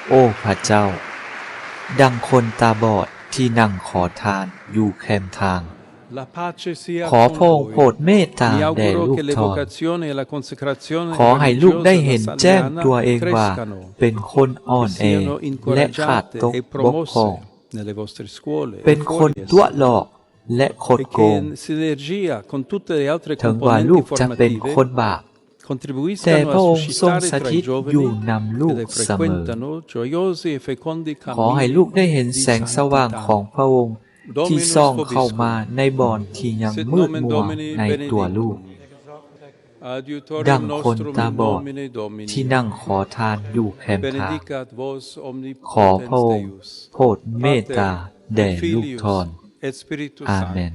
โอ้พระเจ้าดังคนตาบอดที่นั่งขอทานอยู่แคมทางขอพระองค์โปรดเมตตาแด่ลูกทอนขอให้ลูกได้เห็นแจ้งตัวเองว่าเป็นคนอ่อนแอและขาดตกบกพร่องเป็นคนตัวหลอกและคดโกงถึงว่าลูกจะเป็นคนบาปแต่พระองค์ทรงสถิตอยู่นำลูกเสมอขอให้ลูกได้เห็นแสงสว่างของพระองค์ที่ส่องเข้ามาในบ่อนที่ยังมืดมัวในตัวลูกดังคนตาบอดที่นั่งขอทานอยู่แคมทางขอพระองค์โปรดเมตตาแด่ลูกทอนอาเมน